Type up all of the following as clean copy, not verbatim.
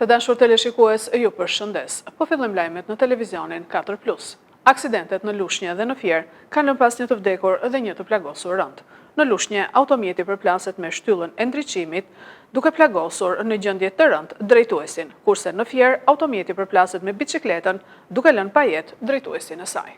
Të dashur teleshikues, ju përshëndes. Po fillim lajmet në televizionin 4+. Aksidentet në Lushnjë dhe në Fier kanë lënë pas një të vdekur dhe një të plagosur rënd. Në Lushnjë, automjeti përplaset me shtyllën e ndriçimit, duke plagosur në gjendje të rënd drejtuesin, kurse në Fier, automjeti përplaset me biçikletën, duke lënë pa jetë drejtuesin e saj.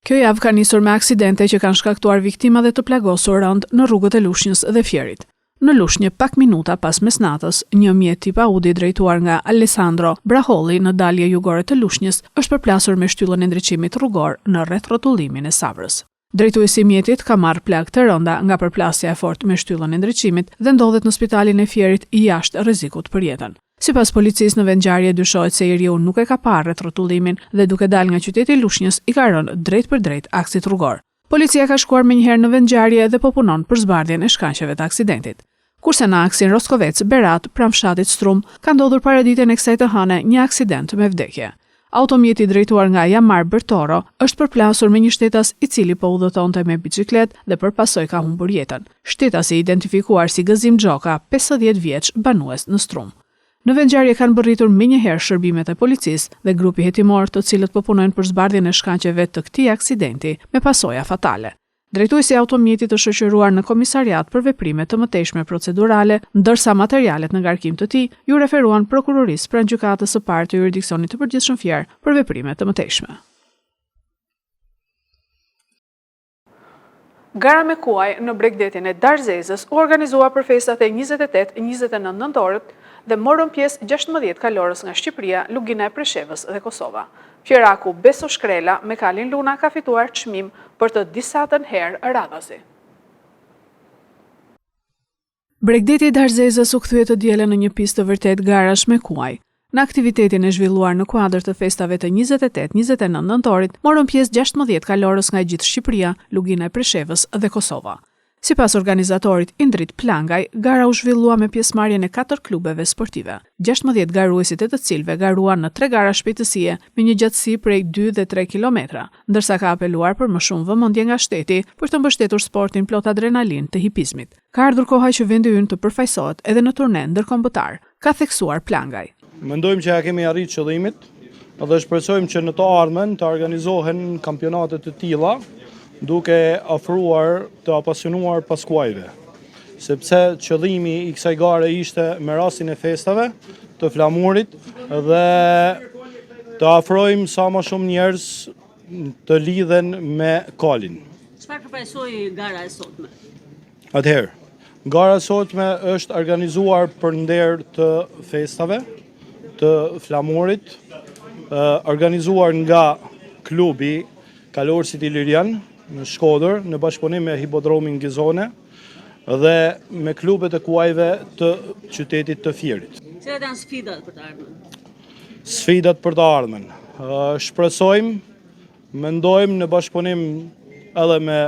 Kjo javë ka nisur me aksidente që kanë shkaktuar viktima dhe të plagosur rënd në rrugët e Lushnjës dhe Fierit. Në Lushnjë, pak minuta pas mesnatës, një mjet tip Audi drejtuar nga Alessandro Braholli në dalje jugore të Lushnjës është përplasur me shtyllën e ndriçimit rrugor në rreth rrotullimin e Savrës. Drejtuesi i mjetit ka marrë plagë të rënda nga përplasja e fortë me shtyllën e ndriçimit dhe ndodhet në spitalin e Fierit jashtë rrezikut për jetën. Sipas policisë, në vendngjarje dyshohet se njeriu nuk e ka parë rreth rrotullimin dhe duke dalë nga qyteti i Lushnjës i ka rënë drejt për drejt aksit rrugor. Policia ka shkuar menjëherë në vendngjarje dhe po punon për zbardhjen e shkaqeve të aksidentit. Kurse në aksin Roskovec Berat, pranë fshatit Strum, ka ndodhur paraditjen e kësaj të hëne një aksident me vdekje. Automjeti drejtuar nga Jamar Bertoro është përplasur me një shtetas i cili po udhëtonte me biçikletë dhe përpasoj ka humbur jetën. Shtetasi i identifikuar si Gëzim Xhoka, 50 vjeç, banues në Strum. Në vendngjarje kanë bërritur menjëherë shërbimet e policisë dhe grupi hetimor, të cilët po punojnë për zbardhjen e shkaqeve të këtij aksidenti me pasoja fatale. Drejtuesi i automjetit është shoqëruar në komisariat për veprime të mëtejshme procedurale, ndërsa materialet në ngarkim të tij ju referuan prokurorisë pranë gjykatës së parë të jurisdiksionit të përgjithshëm Fier për veprime të mëtejshme. Gara me kuaj në Bregdetin e Darzezës u organizua për festat e 28-29 nëntorit dhe morën pjesë 16 kalorës nga Shqipëria, Lugina e Preshevës dhe Kosova. Fjeraku Beso Shkrela me Kalin Luna ka fituar çmim për të disatën herë radhazi. Bregdeti i Darzezës u kthye të dielën në një pistë të vërtet garash me kuaj. Në aktivitetin e zhvilluar në kuadër të festave të 28-29 nëntorit, morën pjesë 16 kalorës nga gjithë Shqipëria, Lugina e Preshevës dhe Kosova. Sipas organizatorit Indrit Plangaj, gara u zhvillua me pjesëmarrjen e 4 klubeve sportive. 16 garuesit e të cilëve garuan në 3 gara shpejtësie me një gjatësi prej 2 dhe 3 kilometra, ndërsa ka apeluar për më shumë vëmendje nga shteti për të mbështetur sportin plot adrenalin të hipizmit. Ka ardhur koha që vendi ynë të përfaqësohet edhe në turne ndërkombëtar, ka theksuar Plangaj. Mendojmë që ja kemi arritur qëllimit dhe shpresojmë që në të ardhmen të organizohen kampionate të tilla, duke ofruar të apasionuar pas kuajve, sepse qëllimi i kësaj gare ishte me rastin e festave të flamurit dhe të afrojmë sa më shumë njerëz të lidhen me kalin. Çfarë përfaqësoi gara e sotme? Atëherë, gara e sotme është organizuar për nder të festave të flamurit, organizuar nga klubi Kalorësit Ilirian në Shkodër, në bashkëpunim me Hipodromin Gizone dhe me klubet e kuajve të qytetit të Fierit. Cilat janë sfidat për të ardhmen? Sfidat për të ardhmen. Shpresojmë, mendojmë në bashkëpunim edhe me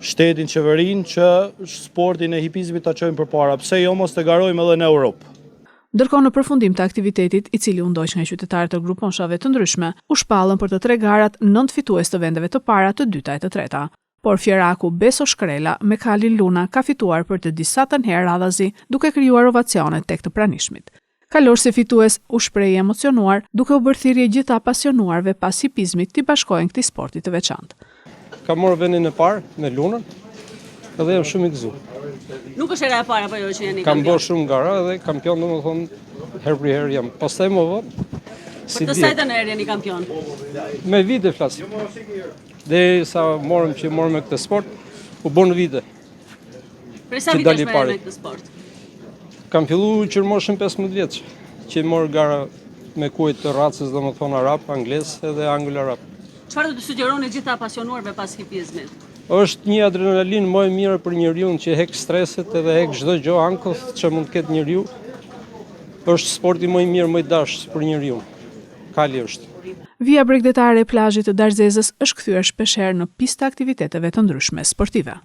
shtetin, qeverinë, që sportin e hipizmit ta çojmë përpara. Pse jo mos të garojmë edhe në Europë. Ndërkohë në përfundim të aktivitetit, i cili u ndoq nga qytetarët të gruponshave të ndryshme, u shpallën për të 3 garat 9 fitues të vendeve të para, të dyta e të treta. Por fjeraku Beso Shkrela me Kalin Luna ka fituar për të disatën herë radhazi, duke krijuar ovacione tek të pranishmit. Kalorësi fitues u shpreh emocionuar, duke u bërë thirrje gjithë apasionuarve pas hipizmit të bashkohen këtij sporti të veçantë. Kam marrë vendin e parë me Lunën edhe jam shumë i gëzuar. Nuk është era e parë apo jo që jeni Kam kampion? bërë shumë gara dhe kampion, domethënë herë për herë jam. Pastaj më vonë Për të sajtën herë jeni kampion? Me vite flasim. Derisa morëm me këtë sport, u bën vite. Për sa që vitesh dali me pari. këtë sport? Kam filluar që moshën 15 vjeç, që morë gara me kuaj të racës, domethënë arab, anglez edhe anglo-arab. Çfarë do të sugjeroni gjithë apasionuarve pas hipizmit? Është një adrenalin më e mirë për njeriu që hek streset edhe hek çdo gjë ankoth që mund të ketë njeriu. Është sporti më i mirë, më i dashur për njeriu. Kali është. Via bregdetare e plazhit të Darzezës është kthyer shpeshherë në pistë aktiviteteve të ndryshme sportive.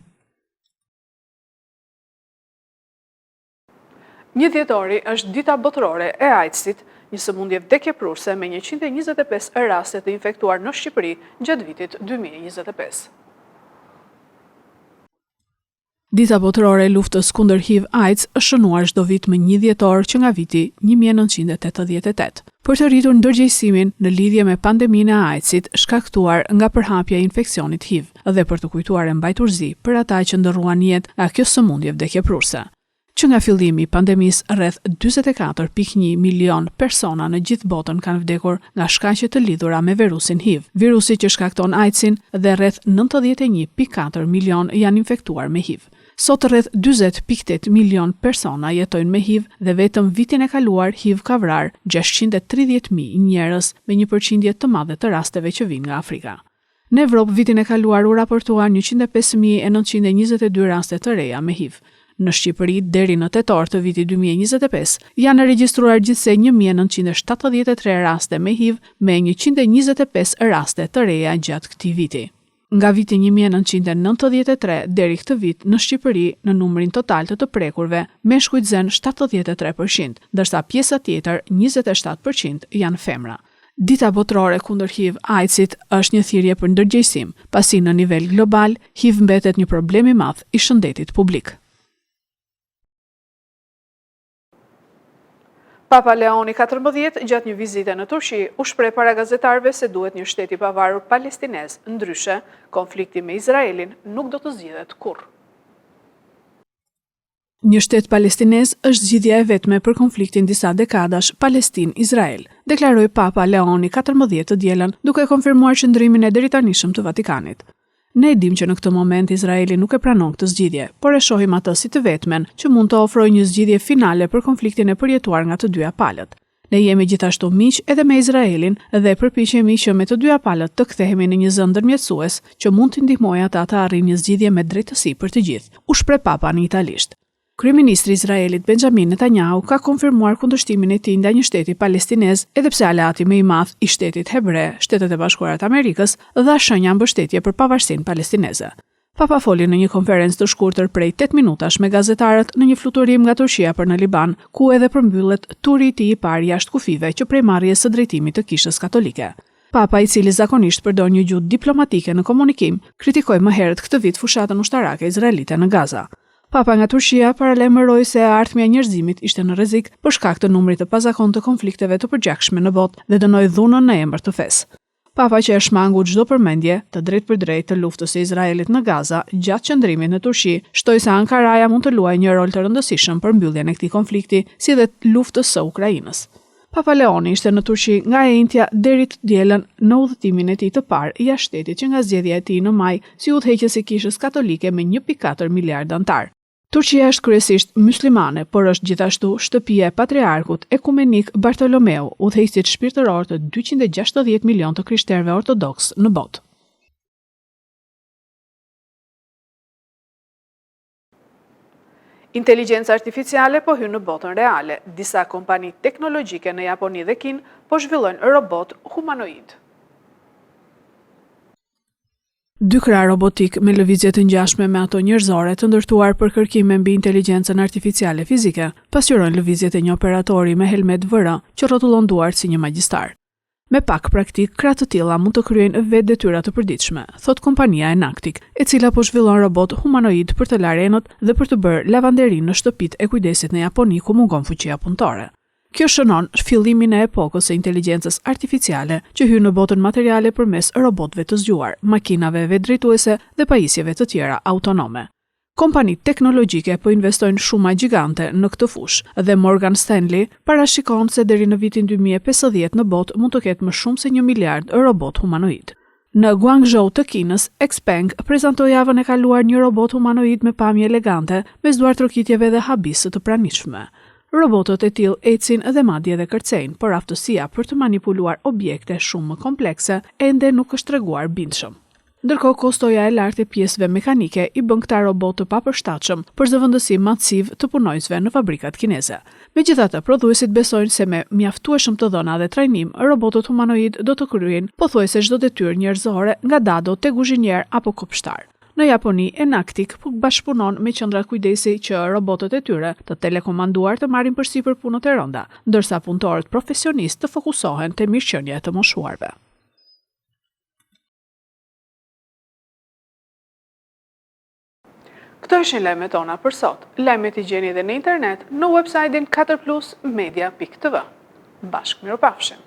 1 dhjetori është dita botërore e AIDS-it, një sëmundje vdekjeprurse me 125 raste të infektuar në Shqipëri gjatë vitit 2025. Dita botërore e luftës kundër HIV/AIDS është shënuar çdo vit më 1 dhjetor që nga viti 1988. Për të rritur ndërgjegjësimin në lidhje me pandeminë e AIDS-it shkaktuar nga përhapja e infeksionit HIV dhe për të kujtuar e mbajturzi për ata që ndërruan jetë nga kjo sëmundje vdekjeprurse. Që nga fillimi i pandemisë rreth 44.1 milion persona në gjithë botën kanë vdekur nga shkaqe të lidhura me virusin HIV, virusi që shkakton AIDS-in, dhe rreth 91.4 milion janë infektuar me HIV. Sot rreth 40.8 milion persona jetojnë me HIV dhe vetëm vitin e kaluar HIV ka vrarë 630.000 njerëz me një përqindje të madhe të rasteve që vijnë nga Afrika. Në Evropë vitin e kaluar u raportuan 105.922 raste të reja me HIV. Në Shqipëri, deri në tetor të vitit 2025, janë regjistruar gjithsej 1973 raste me HIV me 125 raste të reja gjatë këtij viti. Nga viti 1993 deri këtë vit në Shqipëri, në numrin total të prekurve, meshkujt zen 73%, ndërsa pjesa tjetër 27% janë femra. Dita botërore kundër HIV/AIDS-it është një thirrje për ndërgjegjësim, pasi në nivel global HIV mbetet një problem i madh i shëndetit publik. Papa Leoni XIV gjatë një vizite në Turqi u shpreh para gazetarëve se duhet një shtet i pavarur palestinez, ndryshe konflikti me Izraelin nuk do të zgjidhet kurrë. Një shtet palestinez është zgjidhja e vetme për konfliktin disa dekadash Palestinë-Izrael, deklaroi Papa Leoni XIV të dielën, duke konfirmuar qëndrimin e deritanishëm të Vatikanit. Ne e dim që në këtë moment Izraeli nuk e pranon këtë zgjidhje, por e shohim atë si të vetmen që mund të ofrojë një zgjidhje finale për konfliktin e përjetuar nga të dyja palët. Ne jemi gjithashtu miq edhe me Izraelin dhe përpiqemi që me të dyja palët të kthehemi në një zë ndërmjetësues që mund të ndihmojë ata të arrijnë një zgjidhje me drejtësi për të gjithë, u shpreh Papa në italisht. Kryeministri i Izraelit Benjamin Netanyahu ka konfirmuar kundërshtimin e tij ndaj një shteti palestinez, edhe pse aleati më i madh i shtetit hebre, Shtetet e Bashkuara të Amerikës, dha shenja mbështetje për pavarësinë palestineze. Papa foli në një konferencë të shkurtër prej 8 minutash me gazetarët në një fluturim nga Turqia për në Liban, ku edhe përmbyllet turi i tij i parë jashtë kufive që prej marrjes së drejtimit të Kishës Katolike. Papa, i cili zakonisht përdor një gjuhë diplomatike në komunikim, kritikoi më herët këtë vit fushatën ushtarake izraelite në Gaza. Papa nga Turqia paralajmëroi se ardhmja e njerëzimit ishte në rrezik për shkak të numrit të pazakontë të konflikteve të përgjakshme në botë dhe dënoi dhunën në emër të fesë. Papa, që e shmangu çdo përmendje të drejtë për drejtë të luftës së Izraelit në Gaza gjatë qëndrimit në Turqi, shtoi se Ankaraja mund të luajë një rol të rëndësishëm për mbylljen e këtij konflikti, si dhe luftës së Ukrainës. Papa Leoni ishte në Turqi nga e njëjtja deri të dielën në udhëtimin e tij të parë jashtë shtetit që nga zgjedhja e tij në maj si udhëheqës i Kishës Katolike me 1.4 miliard antar. Turqia është kryesisht myslimane, por është gjithashtu shtëpia e patriarkut ekumenik Bartolomeu, udhëheqësit shpirtëror të 260 milion të krishterëve ortodoks në botë. Inteligjenca artificiale po hyn në botën reale. Disa kompani teknologjike në Japoni dhe Kinë po zhvillojnë robot humanoid. Dy krah robotik me lëvizje të ngjashme me ato njerëzore të ndërtuar për kërkime mbi inteligjencën artificiale fizike, pasqyrojnë lëvizjet e një operatori me helmet VR që rrotullon duart si një magjistar. Me pak praktik, krah të tilla mund të kryejnë vetë detyra të përditshme, thot kompania Enactic, e cila po zhvillon robot humanoid për të larë enët dhe për të bërë lavanderinë në shtëpitë e kujdesit në Japoni ku mungon fuqia punëtore. Kjo shënon fillimin e epokës së inteligjencës artificiale që hyn në botën materiale përmes robotëve të zgjuar, makinave vetëdrejtuese dhe pajisjeve të tjera autonome. Kompanitë teknologjike po investojnë shuma gjigante në këtë fushë dhe Morgan Stanley parashikon se deri në vitin 2050 në botë mund të ketë më shumë se 1 miliard robot humanoid. Në Guangzhou të Kinës, Xpeng prezantoi javën e kaluar një robot humanoid me pamje elegante, me duart trokitjeve dhe habisë të pranishme. Robotët e tillë ecin dhe madje edhe kërcejnë, por aftësia për të manipuluar objekte shumë më komplekse ende nuk është treguar bindshëm. Ndërkohë, kostoja e lartë e pjesëve mekanike i bën këta robot të papërshtatshëm për zëvendësim masiv të punojësve në fabrikat kineze. Megjithatë, prodhuesit besojnë se me mjaftueshëm të dhëna dhe trajnim, robotët humanoid do të kryejnë pothuajse çdo detyrë njerëzore, nga dado te kuzhinier apo kopshtar. Në Japoni, Enactic bashkëpunon me qendra kujdesi që robotët e tyre të telekomanduar të marrin përsipër punët e rënda, ndërsa punëtorët profesionistë të fokusohen te mirëqenia e të moshuarve. Këto ishin lajmet tona për sot. Lajmet i gjeni edhe në internet në website-in 4plusmedia.tv. Bashkë mirupafshim.